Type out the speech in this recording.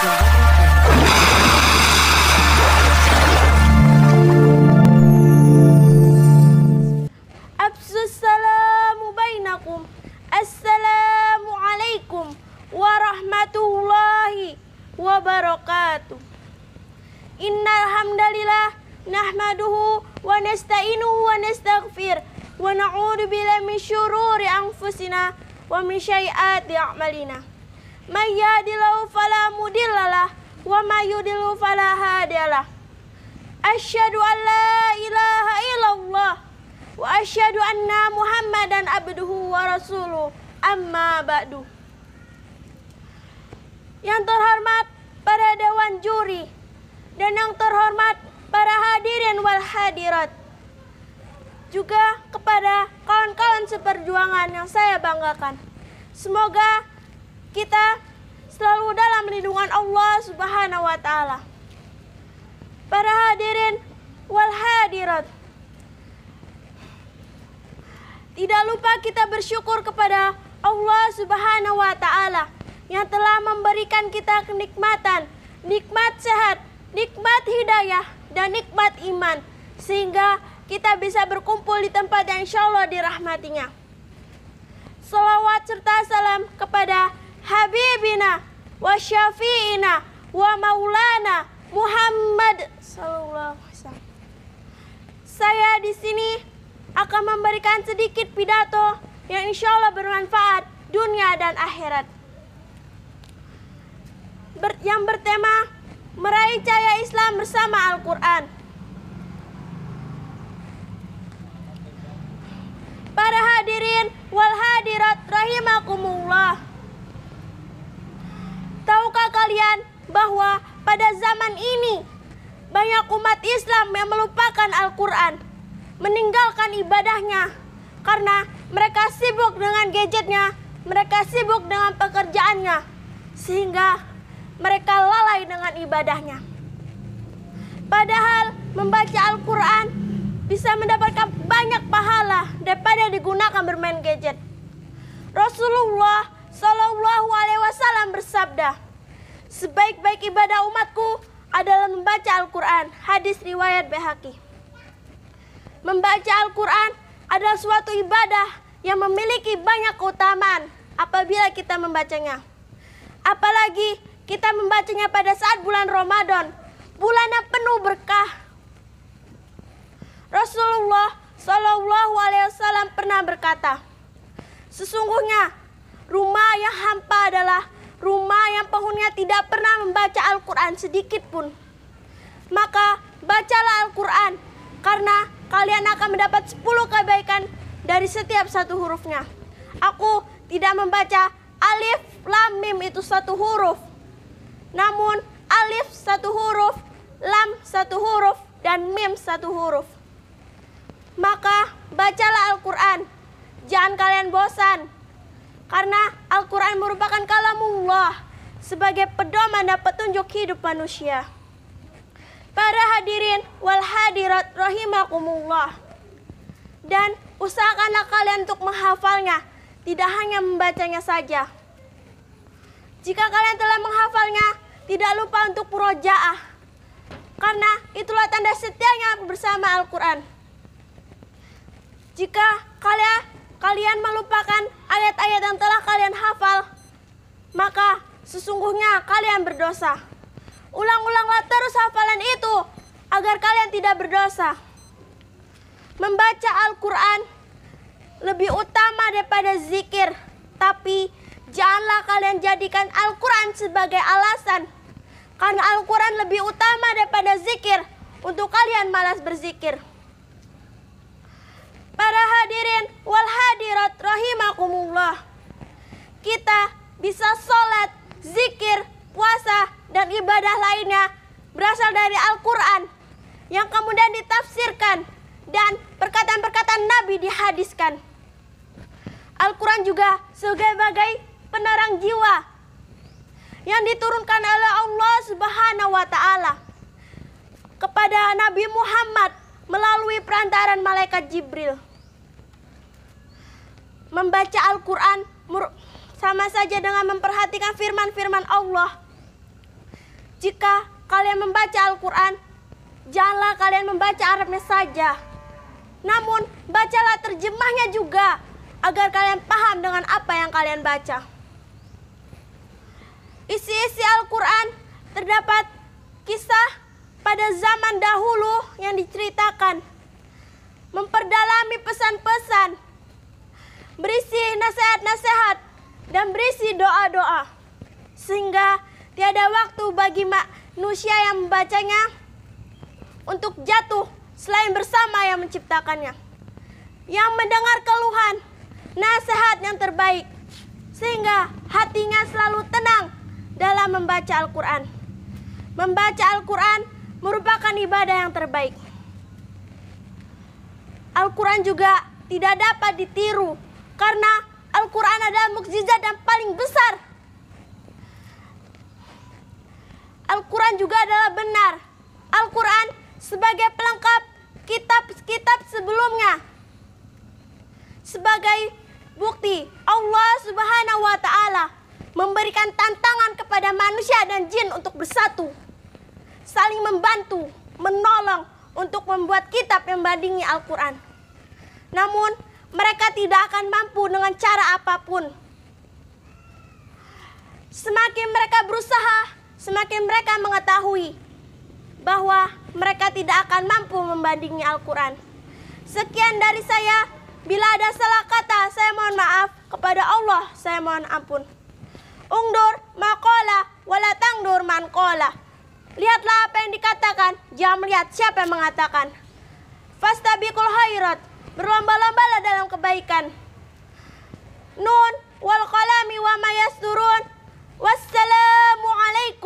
Assalamu bainakum. Assalamualaikum warahmatullahi wabarakatuh. Innal hamdalillah nahmaduhu wa nasta'inuhu wa nastaghfir wa na'udzu billahi min syururi anfusina wa min sayyiati a'malina. May yahdihillahu fala mudhillalah wa may yudhlil fala hadiyalah. Asyhadu an la ilaha illallah wa asyhadu anna Muhammadan abduhu wa rasuluh. Amma ba'du. Yang terhormat para dewan juri dan yang terhormat para hadirin wal hadirat, juga kepada kawan-kawan seperjuangan yang saya banggakan. Semoga kita selalu dalam lindungan Allah Subhanahu wa taala. Para hadirin wal hadirat, tidak lupa kita bersyukur kepada Allah Subhanahu wa taala yang telah memberikan kita kenikmatan, nikmat sehat, nikmat hidayah, dan nikmat iman, sehingga kita bisa berkumpul di tempat yang insya Allah dirahmatinya. Salawat serta salam kepada Habibina wa Syafi'ina wa Maulana Muhammad sallallahu alaihi wasallam. Saya di sini akan memberikan sedikit pidato yang insya Allah bermanfaat dunia dan akhirat. Yang bertema meraih cahaya Islam bersama Al-Quran. Para hadirin wal hadirat rahimakumullah. Tahukah kalian bahwa pada zaman ini banyak umat Islam yang melupakan Al-Quran, meninggalkan ibadahnya karena mereka sibuk dengan gadgetnya, mereka sibuk dengan pekerjaannya, sehingga mereka lalai dengan ibadahnya. Padahal membaca Al-Quran bisa mendapatkan banyak pahala daripada digunakan bermain gadget. Rasulullah Shallallahu Alaihi Wasallam bersabda, sebaik-baik ibadah umatku adalah membaca Al-Quran. Hadis riwayat Baihaqi. Membaca Al-Quran adalah suatu ibadah yang memiliki banyak keutamaan apabila kita membacanya. Apalagi kita membacanya pada saat bulan Ramadan, bulan yang penuh berkah. Rasulullah Shallallahu Alaihi Wasallam pernah berkata, sesungguhnya rumah yang hampa adalah rumah yang penghuninya tidak pernah membaca Al-Quran sedikit pun. Maka bacalah Al-Quran, karena kalian akan mendapat 10 kebaikan dari setiap satu hurufnya. Aku tidak membaca alif, lam, mim itu satu huruf, namun alif satu huruf, lam satu huruf, dan mim satu huruf. Maka bacalah Al-Quran, jangan kalian bosan, karena Al-Quran merupakan kalamullah sebagai pedoman dan petunjuk hidup manusia. Para hadirin wal hadirat rahimakumullah, dan usahakanlah kalian untuk menghafalnya, tidak hanya membacanya saja. Jika kalian telah menghafalnya, tidak lupa untuk murojaah, karena itulah tanda setianya bersama Al-Quran. Jika kalian melupakan ayat-ayat yang telah kalian hafal, maka sesungguhnya kalian berdosa. Ulang-ulanglah terus hafalan itu agar kalian tidak berdosa. Membaca Al-Quran lebih utama daripada zikir, tapi janganlah kalian jadikan Al-Quran sebagai alasan, karena Al-Quran lebih utama daripada zikir untuk kalian malas berzikir. Para hadirin wal hadirat rahimakumullah, kita bisa sholat, zikir, puasa, dan ibadah lainnya berasal dari Al-Quran yang kemudian ditafsirkan dan perkataan-perkataan Nabi dihadiskan. Al-Quran juga sebagai penerang jiwa yang diturunkan oleh Allah Subhanahu wa taala kepada Nabi Muhammad melalui perantaran malaikat Jibril. Membaca Al-Quran sama saja dengan memperhatikan firman-firman Allah jika kalian membaca Al-Quran, janganlah kalian membaca Arabnya saja, namun bacalah terjemahnya juga, agar kalian paham dengan apa yang kalian baca. Isi-isi Al-Quran terdapat kisah pada zaman dahulu yang diceritakan, memperdalami pesan-pesan, berisi nasihat-nasihat, dan berisi doa-doa, sehingga tiada waktu bagi manusia yang membacanya untuk jatuh selain bersama yang menciptakannya, yang mendengar keluhan, nasihat yang terbaik, sehingga hatinya selalu tenang dalam membaca Al-Quran. Membaca Al-Quran merupakan ibadah yang terbaik. Al-Quran juga tidak dapat ditiru, karena Al-Quran adalah mukjizat yang paling besar. Al-Quran juga adalah benar. Al-Quran sebagai pelengkap kitab-kitab sebelumnya. Sebagai bukti Allah Subhanahu wa Ta'ala memberikan tantangan kepada manusia dan jin untuk bersatu, saling membantu, menolong untuk membuat kitab yang membandingi Al-Quran. Namun mereka tidak akan mampu dengan cara apapun. Semakin mereka berusaha, semakin mereka mengetahui bahwa mereka tidak akan mampu membandingi Al-Quran. Sekian dari saya. Bila ada salah kata, saya mohon maaf. Kepada Allah, saya mohon ampun. Ungdur maqala wala tangdur man qala. Lihatlah apa yang dikatakan, jangan melihat siapa yang mengatakan. Fastabiqul khairat, berlomba-lombalah dalam kebaikan. Nun wal qalami wa ma yasturun. Wassalamu alaikum